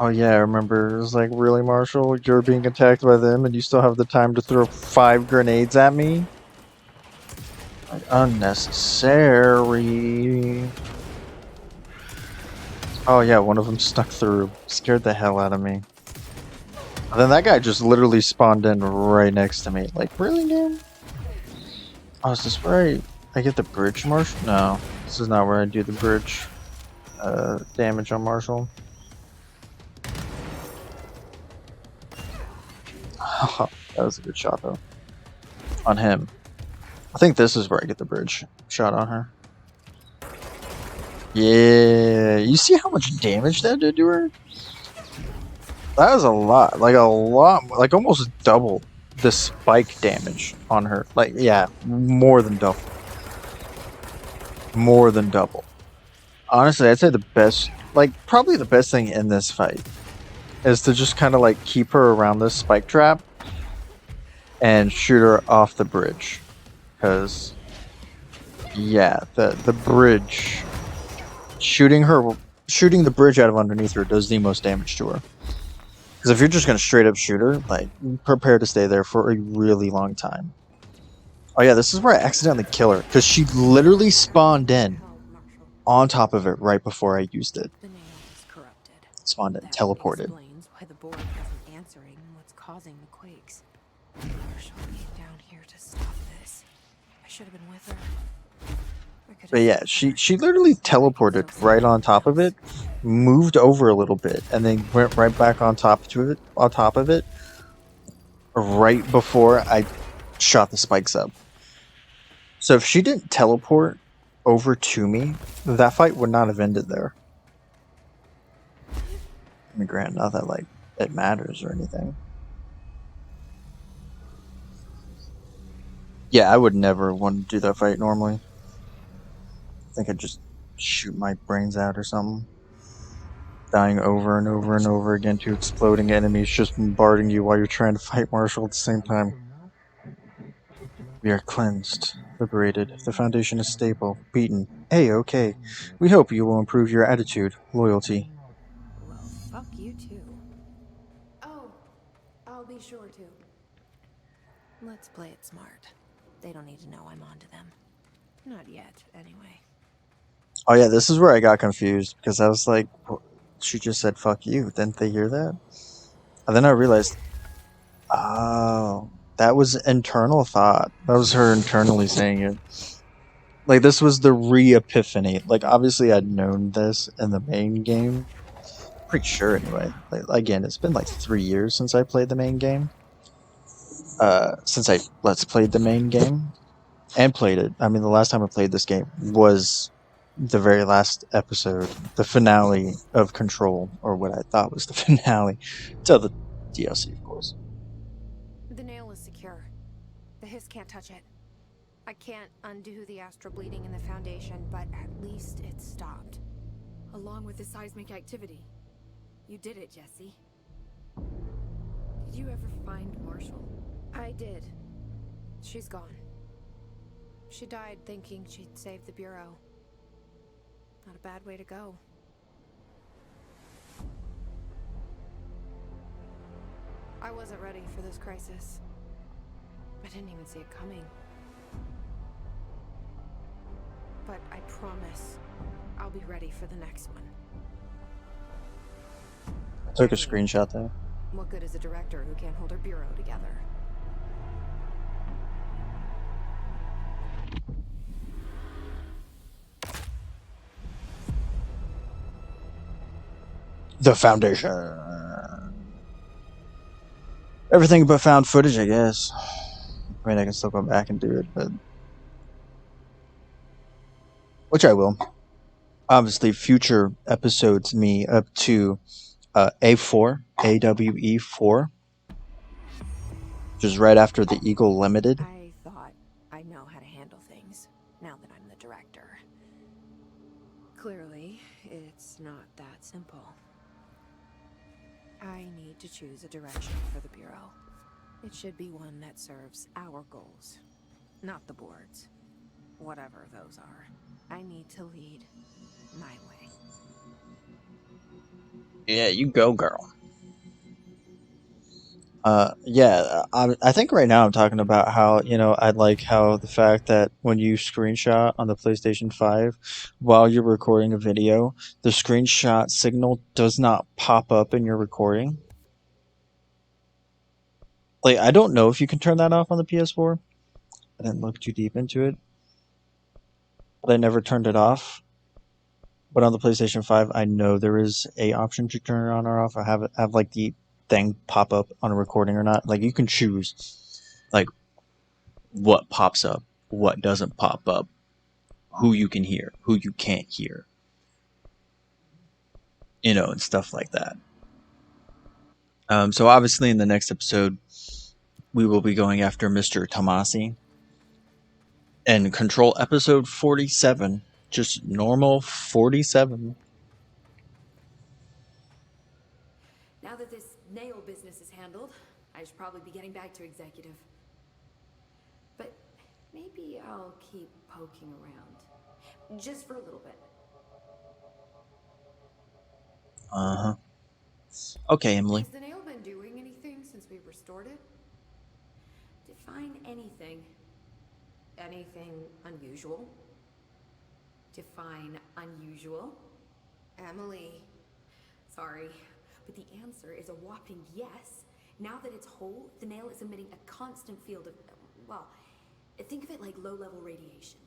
Oh yeah, I remember. It was like, really, Marshall? You're being attacked by them and you still have the time to throw 5 grenades at me? Like, unnecessary. Oh yeah, one of them stuck through. Scared the hell out of me. And then that guy just literally spawned in right next to me. Like, really, game? Oh, is this where I get the bridge, Marshall? No, this is not where I do the bridge damage on Marshall. That was a good shot, though. On him. I think this is where I get the bridge shot on her. Yeah, you see how much damage that did to her? That was a lot, like almost double the spike damage on her. Like, yeah, more than double. More than double. Honestly, I'd say the best, like, probably the best thing in this fight is to just kind of, like, keep her around this spike trap and shoot her off the bridge. Because, yeah, the bridge, shooting the bridge out of underneath her does the most damage to her. Because if you're just going to straight up shoot her, like, prepare to stay there for a really long time. Oh yeah, this is where I accidentally kill her. Because she literally spawned in Hell, Marshall. on top of it right before I used it. The nail is corrupted. Spawned in, That teleported. explains why the board isn't answering what's causing the quakes. Marshall came down here to stop this. I should have been with her. I could have But yeah, saved her. she literally teleported right on top of it, moved over a little bit, and then went right back on top of it, right before I shot the spikes up. So if she didn't teleport over to me, that fight would not have ended there. I mean, granted, not that like it matters or anything. Yeah, I would never want to do that fight normally. I think I'd just shoot my brains out or something. Dying over and over and over again to exploding enemies just bombarding you while you're trying to fight Marshall at the same time. We are cleansed, liberated. The Foundation is stable, beaten. A-okay. We hope you will improve your attitude, loyalty. Well, fuck you too. Oh, I'll be sure to. Let's play it smart. They don't need to know I'm onto them. Not yet, anyway. Oh yeah, this is where I got confused, because I was like, she just said fuck you, didn't they hear that? And then I realized, oh, that was internal thought. That was her internally saying it. Like, this was the re-epiphany. Like, obviously I'd known this in the main game. Pretty sure, anyway. Like, again, it's been like 3 years since I played the main game. Since I Let's Played the main game. And played it. I mean, the last time I played this game was the very last episode. The finale of Control. Or what I thought was the finale. To the DLC, of course. The nail is secure. The hiss can't touch it. I can't undo the astral bleeding in the Foundation, but at least it's stopped. Along with the seismic activity. You did it, Jesse. Did you ever find Marshall? I did. She's gone. She died thinking she'd save the Bureau. Not a bad way to go. I wasn't ready for this crisis. I didn't even see it coming. But I promise I'll be ready for the next one. I took a screenshot there. What good is a director who can't hold her Bureau together? The Foundation. Everything but found footage, I guess. I mean, I can still go back and do it, but... which I will. Obviously, future episodes me up to A4, AWE4. Which is right after the Eagle Limited. I thought I know how to handle things, now that I'm the director. Clearly, it's not that simple. I need to choose a direction for the Bureau. It should be one that serves our goals, not the board's. Whatever those are. I need to lead my way. Yeah, you go, girl. Yeah, I think right now I'm talking about how, you know, I like how the fact that when you screenshot on the PlayStation 5 while you're recording a video, the screenshot signal does not pop up in your recording. Like, I don't know if you can turn that off on the PS4. I didn't look too deep into it. But I never turned it off. But on the PlayStation 5, I know there is a option to turn it on or off. I have like the thing pop up on a recording or not. Like, you can choose like what pops up, what doesn't pop up, who you can hear, who you can't hear, you know, and stuff like that. So obviously in the next episode we will be going after Mr. Tomasi, and Control episode 47 Just normal 47. Now that this nail business is handled, I should probably be getting back to executive. But maybe I'll keep poking around. Just for a little bit. Uh-huh. Okay, Emily. Has the nail been doing anything since we restored it? Define anything. Anything unusual? Define unusual. Emily. Sorry, but the answer is a whopping yes. Now that it's whole, the nail is emitting a constant field of, well, think of it like low-level radiation.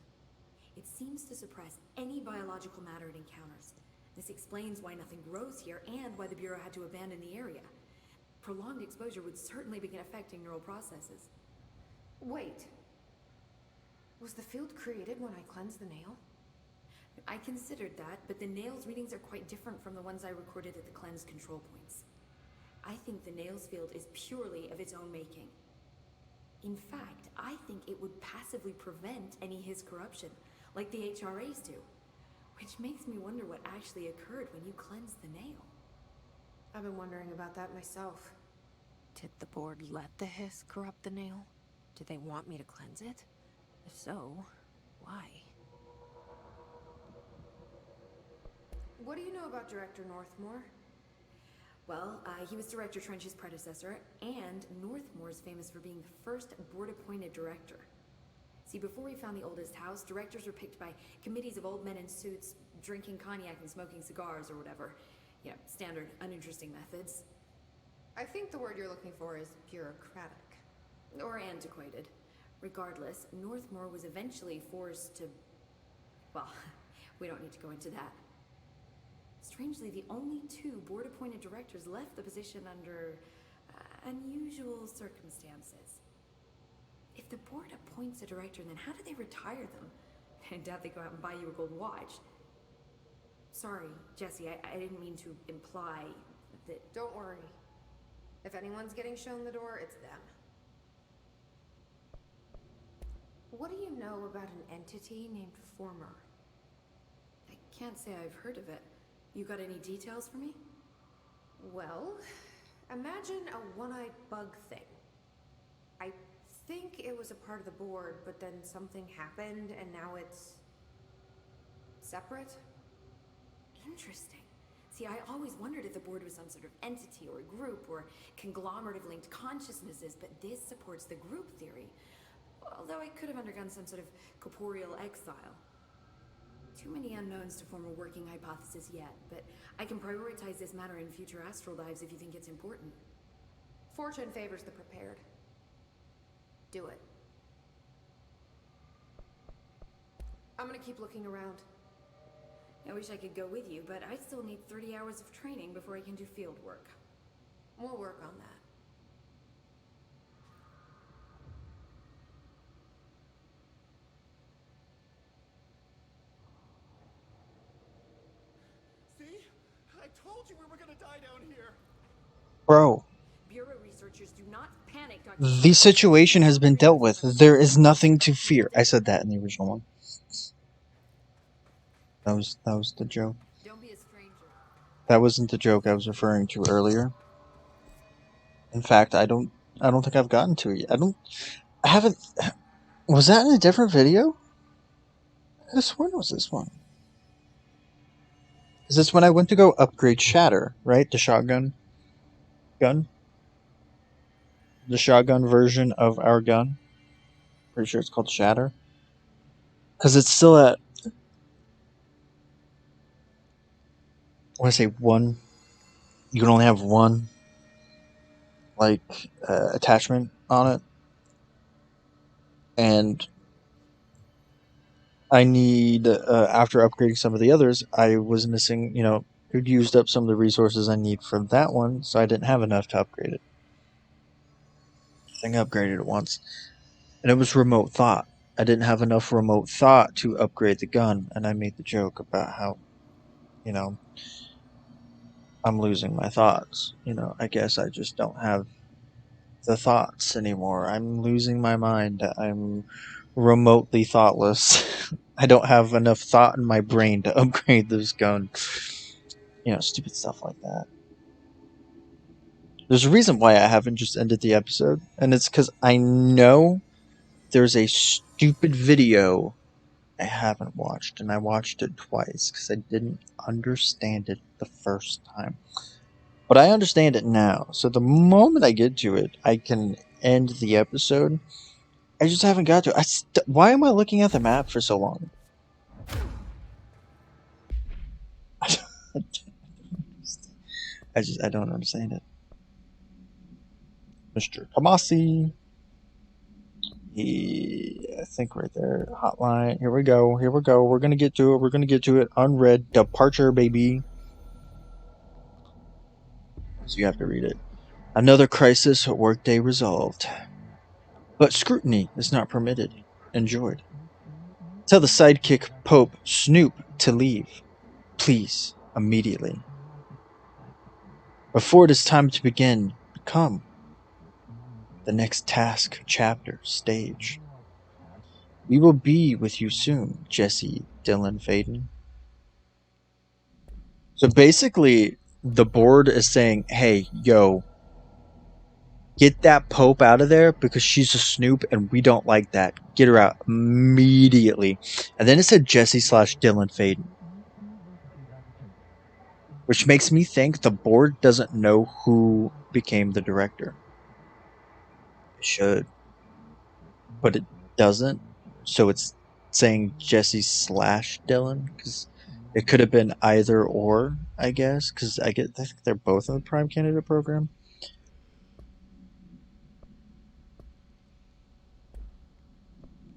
It seems to suppress any biological matter it encounters. This explains why nothing grows here and why the Bureau had to abandon the area. Prolonged exposure would certainly begin affecting neural processes. Wait. Was the field created when I cleansed the nail? I considered that, but the nail's readings are quite different from the ones I recorded at the cleanse control points. I think the nail's field is purely of its own making. In fact, I think it would passively prevent any His corruption, like the HRAs do. Which makes me wonder what actually occurred when you cleansed the nail. I've been wondering about that myself. Did the board let the hiss corrupt the nail? Did they want me to cleanse it? If so, why? What do you know about Director Northmore? Well, he was Director Trench's predecessor, and Northmore is famous for being the first board-appointed director. See, before we found the oldest house, directors were picked by committees of old men in suits, drinking cognac and smoking cigars or whatever. You know, standard, uninteresting methods. I think the word you're looking for is bureaucratic. Or antiquated. Regardless, Northmore was eventually forced to... Well, we don't need to go into that. Strangely, the only two board-appointed directors left the position under unusual circumstances. If the board appoints a director, then how do they retire them? I doubt they go out and buy you a gold watch. Sorry, Jesse, I didn't mean to imply that... Don't worry. If anyone's getting shown the door, it's them. What do you know about an entity named Former? I can't say I've heard of it. You got any details for me? Well, imagine a one-eyed bug thing. I think it was a part of the board, but then something happened and now it's separate. Interesting. See, I always wondered if the board was some sort of entity or group or conglomerate of linked consciousnesses, but this supports the group theory. Although I could have undergone some sort of corporeal exile. Too many unknowns to form a working hypothesis yet, but I can prioritize this matter in future astral dives if you think it's important. Fortune favors the prepared. Do it. I'm gonna keep looking around. I wish I could go with you, but I still need 30 hours of training before I can do field work. We'll work on that. See? I told you we were gonna die down here. Bro, Bureau researchers do not panic, Dr. the situation has been dealt with. There is nothing to fear. I said that in the original one. That was the joke. Don't be a stranger. That wasn't the joke I was referring to earlier. In fact, I don't think I've gotten to it yet. I haven't. Was that in a different video? I swear it was this one. Is this when I went to go upgrade Shatter, right? The shotgun gun? The shotgun version of our gun. Pretty sure it's called Shatter. Because it's still at... I want to say one. You can only have one, like, attachment on it. And I need, after upgrading some of the others, I was missing, it used up some of the resources I need for that one, so I didn't have enough to upgrade it. I think I upgraded it once. And it was remote thought. I didn't have enough remote thought to upgrade the gun, and I made the joke about how, I'm losing my thoughts. I guess I just don't have the thoughts anymore. I'm losing my mind. I'm remotely thoughtless. I don't have enough thought in my brain to upgrade this gun. You know, stupid stuff like that. There's a reason why I haven't just ended the episode, and it's because I know there's a stupid video I haven't watched, and I watched it twice because I didn't understand it the first time. But I understand it now, so the moment I get to it, I can end the episode. I just haven't got to it. Why am I looking at the map for so long? I don't understand it. Mr. Tomasi. I think right there. Hotline. Here we go. We're gonna get to it. Unread. Departure, baby. So you have to read it. Another crisis, workday resolved. But scrutiny is not permitted. Enjoyed. Tell the sidekick Pope Snoop to leave. Please, immediately. Before it is time to begin, come. The next task, chapter, stage. We will be with you soon, Jesse Dylan Faden. So basically, the board is saying, hey, yo, get that Pope out of there because she's a snoop and we don't like that. Get her out immediately. And then it said Jesse/Dylan Faden. Which makes me think the board doesn't know who became the director. It should. But it doesn't. So it's saying Jesse/Dylan. Because it could have been either or, I guess. Because I think they're both in the Prime Candidate program.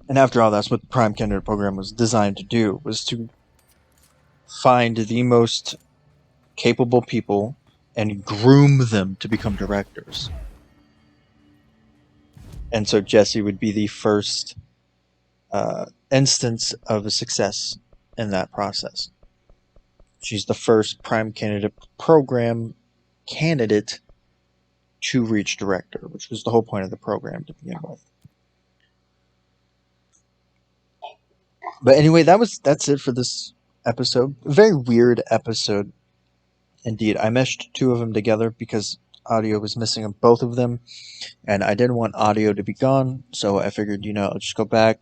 And after all, that's what the Prime Candidate program was designed to do. Was to find the most capable people and groom them to become directors. And so Jesse would be the first instance of a success in that process. She's the first Prime Candidate program candidate to reach director, which was the whole point of the program to begin with. But anyway, that's it for this episode. A very weird episode. Indeed, I meshed two of them together because audio was missing on both of them, and I didn't want audio to be gone, so I figured, I'll just go back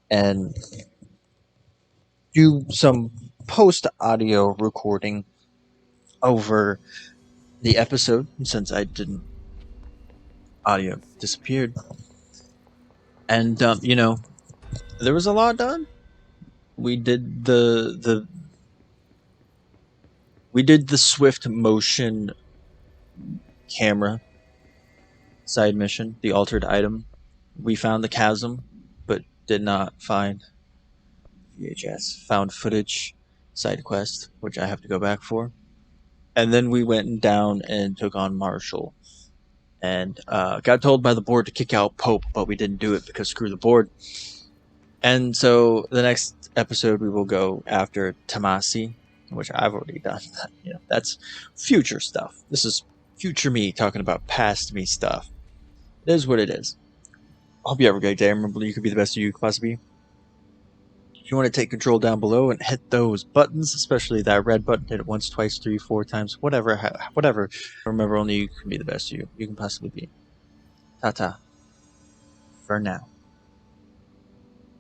and do some post-audio recording over the episode, since audio disappeared. And, there was a lot done. We did the swift motion camera side mission, the altered item. We found the chasm, but did not find VHS. Found footage side quest, which I have to go back for. And then we went down and took on Marshall. And got told by the board to kick out Pope, but we didn't do it because screw the board. And so the next episode we will go after Tomasi, which I've already done. That's future stuff. This is future me talking about past me stuff. It is what it is. I hope you have a great day. Remember, you can be the best you could possibly be. If you want to take control down below and hit those buttons, especially that red button, hit it once, twice, 3, 4 times, whatever. Remember, only you can be the best you can possibly be. Ta-ta. For now.